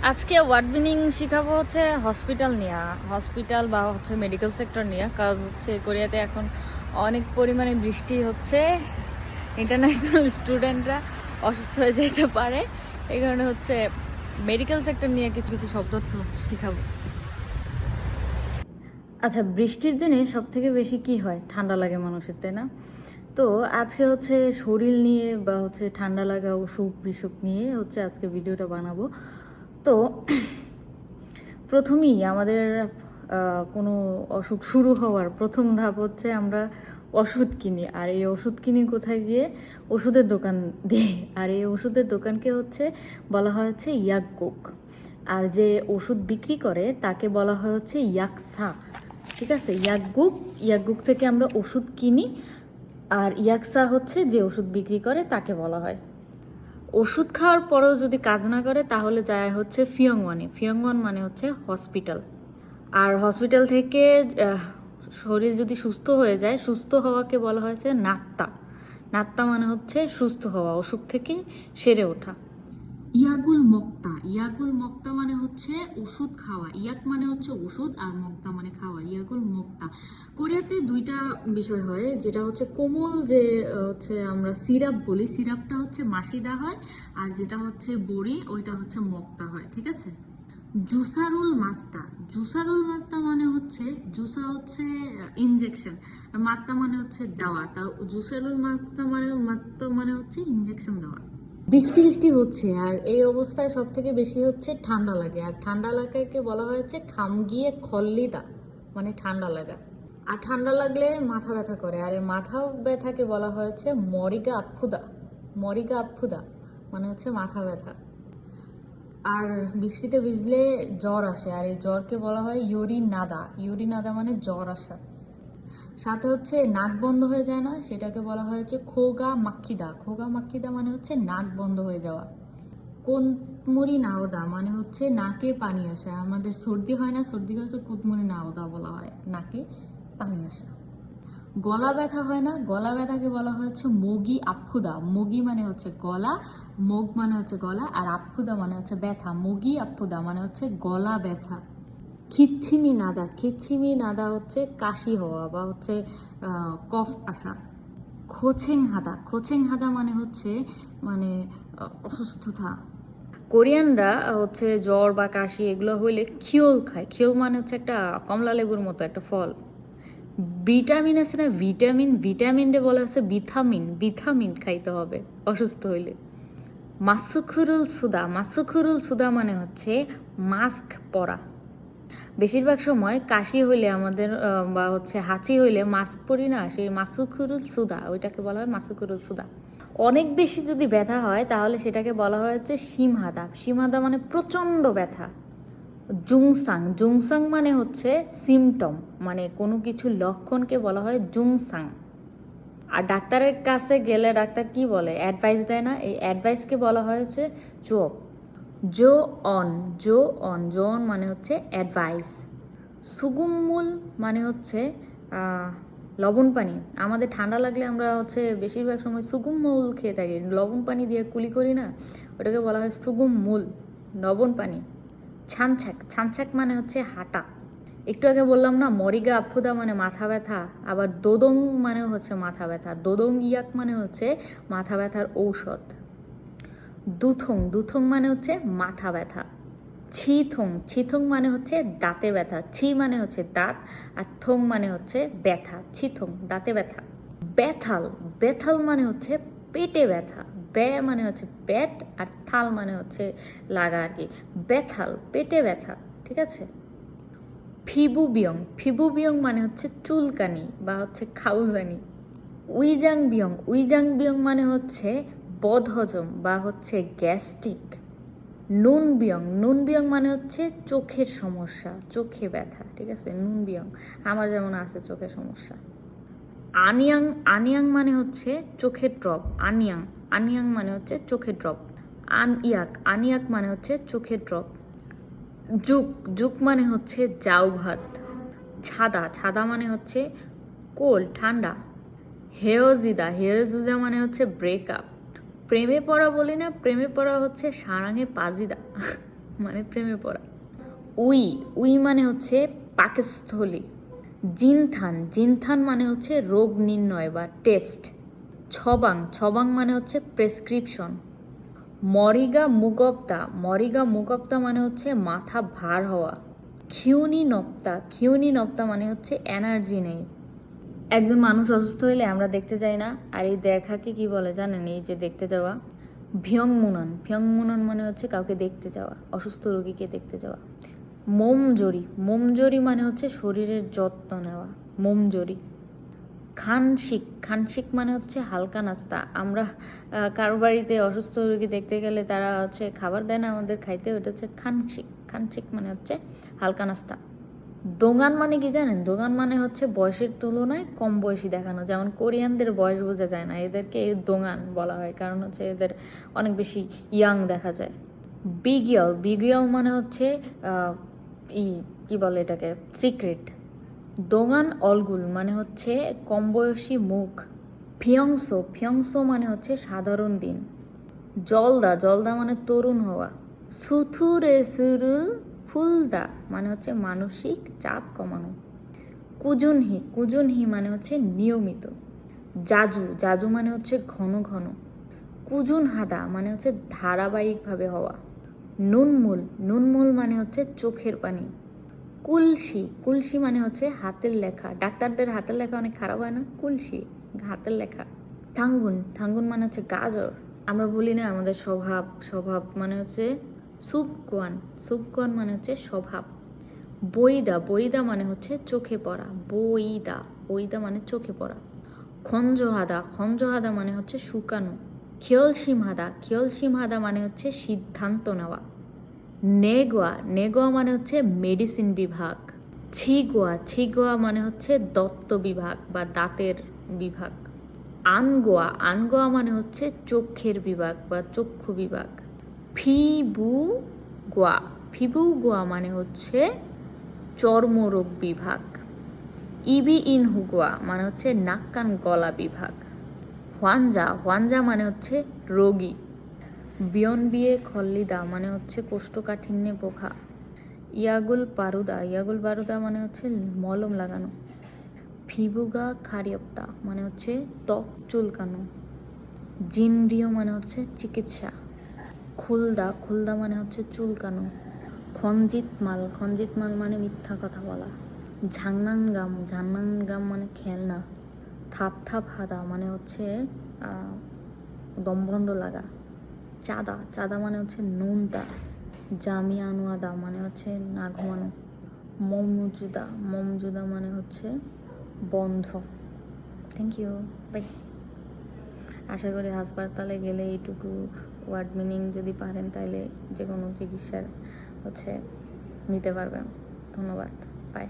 আজকে word meaning শিখাবো হচ্ছে হসপিটাল নিয়ে, হসপিটাল বা হচ্ছে মেডিকেল সেক্টর নিয়ে। কাজ হচ্ছে কোরিয়াতে এখন অনেক পরিমাণে বৃষ্টি হচ্ছে, ইন্টারন্যাশনাল স্টুডেন্টরা অসুস্থ হয়ে যেতে পারে। এই কারণে হচ্ছে মেডিকেল সেক্টর নিয়ে কিছু কিছু শব্দার্থ শিখাবো। আচ্ছা, বৃষ্টির দিনে সব থেকে বেশি কি হয়? ঠান্ডা লাগে মানুষের, তাই না? তো আজকে হচ্ছে শরীর নিয়ে বা হচ্ছে ঠান্ডা লাগা অসুখ বিসুখ নিয়ে হচ্ছে আজকে ভিডিওটা বানাবো। তো প্রথমেই আমাদের কোনো অসুখ শুরু হওয়ার প্রথম ধাপ হচ্ছে আমরা ওষুধ কিনি। আর এই ওষুধ কিনি কোথায় গিয়ে? ওষুধের দোকান দিয়ে। আর এই ওষুধের দোকানকে হচ্ছে বলা হয় হচ্ছে ইয়াকগুক। আর যে ওষুধ বিক্রি করে তাকে বলা হয় হচ্ছে ইয়াকসা। ঠিক আছে, ইয়াকগুক। ইয়াকগুক থেকে আমরা ওষুধ কিনি, আর ইয়াকসা হচ্ছে যে ওষুধ বিক্রি করে তাকে বলা হয়। ওষুধ খাওয়ার পরেও যদি কাজ না করে তাহলে যায় হচ্ছে ফিয়ংওয়ানে। ফিয়ংওয়ান মানে হচ্ছে হসপিটাল। আর হসপিটাল থেকে শরীর যদি সুস্থ হয়ে যায়, সুস্থ হওয়াকে বলা হয়েছে নাত্তা। নাত্তা মানে হচ্ছে সুস্থ হওয়া, অসুখ থেকে সেরে ওঠা। ইয়াগুল মক্তা। ইয়াগুল মক্তা মানে হচ্ছে ওষুধ খাওয়া। ইয়াক মানে হচ্ছে ওষুধ আর মক্তা মানে খাওয়া। ইয়াগুল মক্তা। কোরিয়াতে দুইটা বিষয় হয়, যেটা হচ্ছে কোমল যে হচ্ছে আমরা সিরাপ বলি, সিরাপটা হচ্ছে মাসিদা হয়। আর যেটা হচ্ছে বড়ি, ওইটা হচ্ছে মক্তা হয়। ঠিক আছে। জুসারুল মাস্তা। জুসারুল মাস্তা মানে হচ্ছে, জুসা হচ্ছে ইনজেকশন, আর মাত্তা মানে হচ্ছে দেওয়া। তা জুসারুল মাত্তা মানে হচ্ছে ইনজেকশন দেওয়া। বৃষ্টি বৃষ্টি হচ্ছে আর এই অবস্থায় সব থেকে বেশি হচ্ছে ঠান্ডা লাগে। আর ঠান্ডা লাগাকে বলা হয়েছে খামগিয়ে খল্লিদা, মানে ঠান্ডা লাগা। আর ঠান্ডা লাগলে মাথা ব্যথা করে, আর এই মাথা ব্যথাকে বলা হয়েছে মরিগা আফুদা। মরিগা আফুদা মানে হচ্ছে মাথা ব্যথা। আর বৃষ্টিতে ভিজলে জ্বর আসে, আর এই জ্বরকে বলা হয় ইউরি নাদা। ইউরি নাদা মানে জ্বর আসা। সাথে হচ্ছে নাক বন্ধ হয়ে যায় না, সেটাকে বলা হয় হচ্ছে খোগা মাক্ষিদা। খোগা মাক্ষিদা মানে হচ্ছে নাক বন্ধ হয়ে যাওয়া। কুতমুরি নাওদা মানে হচ্ছে নাকে পানি আসা। আমাদের সর্দি হয় না, সর্দি হচ্ছে কুতমুরি নাওদা বলা হয়, নাকে পানি আসা। গলা ব্যথা হয় না, গলা ব্যথাকে বলা হচ্ছে মগি আফুদা। মগি মানে হচ্ছে গলা, মগ মানে হচ্ছে গলা, আর আফুদা মানে হচ্ছে ব্যথা। মগি আফুদা মানে হচ্ছে গলা ব্যথা। খিচ্ছিমি নাদা। খিচ্ছিমি নাদা হচ্ছে কাশি হওয়া বা হচ্ছে কফ আসা। খোছেং হাদা। খোছেং হাদা মানে হচ্ছে মানে অসুস্থতা। কোরিয়ানরা হচ্ছে জ্বর বা কাশি এগুলো হইলে খিওল খায়। খিওল মানে হচ্ছে একটা কমলা লেবুর মতো একটা ফল। ভিটামিন আছে না, ভিটামিন, ভিটামিনটা বলা হচ্ছে ভিটামিন। ভিটামিন খাইতে হবে অসুস্থ হইলে। মাসুখুরুল সুদা। মাসুখুরুল সুদা মানে হচ্ছে মাস্ক পরা। বেশিরভাগ সময় কাশি হইলে আমাদের বা হচ্ছে হাঁচি হইলে মাস্ক পরি না, সেই মাসুখুরুল সুদা, ওইটাকে বলা হয় মাসুখুরুল সুদা। অনেক বেশি যদি ব্যথা হয় তাহলে সেটাকে বলা হয় হচ্ছে সিমহাদা। সিমহাদা মানে প্রচণ্ড ব্যথা। জুংসাং। জুংসাং মানে হচ্ছে সিমটম, মানে কোনো কিছু লক্ষণকে বলা হয় জুংসাং। আর ডাক্তারের কাছে গেলে ডাক্তার কি বলে? অ্যাডভাইস দেয় না, এই অ্যাডভাইসকে বলা হয় হচ্ছে চোপ। জো অন। জো অন। জো অন মানে হচ্ছে অ্যাডভাইস। সুগুমমূল মানে হচ্ছে লবণ পানি। আমাদের ঠান্ডা লাগলে আমরা হচ্ছে বেশিরভাগ সময় সুগুমমূল খেয়ে থাকি, লবণ পানি দিয়ে কুলি করি না, ওটাকে বলা হয় সুগুমমূল, লবণ পানি। ছানছাক। ছানছাক মানে হচ্ছে হাঁটা। একটু আগে বললাম না মরিগা আফুদা মানে মাথা ব্যথা, আবার দোদং মানে হচ্ছে মাথা ব্যথা। দোদং ইয়াক মানে হচ্ছে মাথা ব্যথার ঔষধ। দুথং। দুথং মানে হচ্ছে মাথা ব্যথা। ছিথং। ছিথং মানে হচ্ছে দাঁতে ব্যথা। ছি মানে হচ্ছে দাঁত, আর থং মানে হচ্ছে ব্যথা। ছিথং দাঁতে ব্যথা। ব্যথাল। ব্যথাল মানে হচ্ছে পেটে ব্যথা। ব্যা মানে হচ্ছে পেট, আর থাল মানে হচ্ছে লাগা আর কি। ব্যথাল পেটে ব্যথা। ঠিক আছে। ফিবুবিয়ং। ফিবুবিয়ং মানে হচ্ছে চুলকানি বা হচ্ছে খাউজানি। উইজাং বিয়ং। উইজাং বিয়ং মানে হচ্ছে বদহজম বা হচ্ছে গ্যাস্ট্রিক। নুন বিয়ং। নুন বিয়ং মানে হচ্ছে চোখের সমস্যা, চোখে ব্যথা। ঠিক আছে, নুন বিয়ং। আমার যেমন আছে চোখের সমস্যা। আনিয়াং। আনিয়াং মানে হচ্ছে চোখের ড্রপ। আনিয়াং। আনিয়াং মানে হচ্ছে চোখের ড্রপ। আনইয়াক। আনিয়াক মানে হচ্ছে চোখের ড্রপ। জুক। জুক মানে হচ্ছে জাউ ভাত। ছাদা। ছাদা মানে হচ্ছে কোল্ড, ঠান্ডা। হেয়জিদা। হেয়জিদা মানে হচ্ছে ব্রেকআপ। প্রেমে পড়া বলি না, প্রেমে পড়া হচ্ছে সারাঙে পাজিদা, মানে প্রেমে পড়া। উই, উই মানে হচ্ছে পাকস্থলী। জিনথান, জিনথান মানে হচ্ছে রোগ নির্ণয় বা টেস্ট। ছবাং, ছবাং মানে হচ্ছে প্রেসক্রিপশন। মরিগা মুগপ্তা, মরিগা মুগপ্তা মানে হচ্ছে মাথা ভার হওয়া। খিউনি নপ্তা, খিউনি নপ্তা মানে হচ্ছে এনার্জি নেই। একজন মানুষ অসুস্থ হইলে আমরা দেখতে যাই না, আর এই দেখাকে কি বলে জানেন? এই যে দেখতে যাওয়া, ভিয়ংমুনন, ভিয়ংমুনন মানে হচ্ছে কাউকে দেখতে যাওয়া, অসুস্থ রোগীকে দেখতে যাওয়া। মোমজরি, মোমজরি মানে হচ্ছে শরীরের যত্ন নেওয়া, মোমজরি। খানশিক, খানশিক মানে হচ্ছে হালকা নাস্তা। আমরা কারো বাড়িতে অসুস্থ রোগী দেখতে গেলে তারা হচ্ছে খাবার দেয় না আমাদের খাইতে, ওটা হচ্ছে খানশিক। খানশিক মানে হচ্ছে হালকা নাস্তা। দোগান মানে কি জানেন? দোগান মানে হচ্ছে বয়সের তুলনায় কম বয়সী দেখানো। যেমন কোরিয়ানদের বয়স বোঝা যায় না, এদেরকে দোগান বলা হয়, কারণ হচ্ছে এদের অনেক বেশি ইয়াং দেখা যায়। বিগিয়াল, বিগিয়াল মানে হচ্ছে কি বলে এটাকে, সিক্রেট। দোগান অলগুল মানে হচ্ছে কম বয়সী মুখ। ফিয়ংসো, ফিয়ংসো মানে হচ্ছে সাধারণ দিন। জলদা, জলদা মানে তরুণ হওয়া। সুথুরে সুরুল ফুলদা মানে হচ্ছে মানসিক চাপ কমানো। কুজুনহি, কুজুনহি মানে হচ্ছে নিয়মিত। জাজু, জাজু মানে হচ্ছে ঘন ঘন। কুজুন হাদা মানে হচ্ছে ধারাবাহিকভাবে হওয়া। নুনমুল, নুনমুল মানে হচ্ছে চোখের পানি। কুলসি, কুলসি মানে হচ্ছে হাতের লেখা। ডাক্তারদের হাতের লেখা অনেক খারাপ হয় না? কুলসি, হাতের লেখা। থাঙ্গুন, থাঙ্গুন মানে হচ্ছে গাজর। আমরা বলি না আমাদের স্বভাব, স্বভাব মানে হচ্ছে সুপকোয়ান, সুপকোয়ান মানে হচ্ছে স্বভাব। বইদা, বইদা মানে হচ্ছে চোখে পড়া, বইদা, বইদা মানে চোখে পড়া। খঞ্জহাদা, খঞ্জহাদা মানে হচ্ছে শুকানো। খিয়লসিমহাদা, খিয়লসিমহাদা মানে হচ্ছে সিদ্ধান্ত নেওয়া। নেগোয়া, নেগোয়া মানে হচ্ছে মেডিসিন বিভাগ। ছিগোয়া, ছিগোয়া মানে হচ্ছে দত্ত বিভাগ বা দাঁতের বিভাগ। আনগোয়া, আনগোয়া মানে হচ্ছে চোখের বিভাগ বা চক্ষু বিভাগ। ফিবু গোয়া, ফিবু গোয়া মানে হচ্ছে চর্মরোগ বিভাগ। ইবি ইন হুগোয়া মানে হচ্ছে নাক কান গলা বিভাগ। হোয়ানজা, হোয়ানজা মানে হচ্ছে রোগী। বিয়ন বিয়ে খল্লিদা মানে হচ্ছে কোষ্ঠকাঠিন্যে পোকা। ইয়াগুল পারুদা, ইয়াগুল পারুদা মানে হচ্ছে মলম লাগানো। ফিবুগা খারিয়প্তা মানে হচ্ছে ত্বক চুলকানো। জিনরিও মানে হচ্ছে চিকিৎসা। খুলদা, খুলদা মানে হচ্ছে চুলকানো। খঞ্জিত মাল, খঞ্জিত মাল মানে মিথ্যা কথা বলা। ঝাংনানগাম, ঝাংনানগাম মানে খেলনা। থাপ থাপ হাদা মানে হচ্ছে দমবন্ধ লাগা। চাঁদা, চাঁদা মানে হচ্ছে নোনতা। জামিয়ানুয়াদা মানে হচ্ছে না ঘুমানো। মমজুদা, মমজুদা মানে হচ্ছে বন্ধ। Thank you, by. আশা করি হাসপাতালে গেলে এইটুকু ওয়ার্ড মিনিং যদি পারেন তাহলে যে কোনো চিকিৎসার হচ্ছে নিতে পারবেন। ধন্যবাদ, বাই।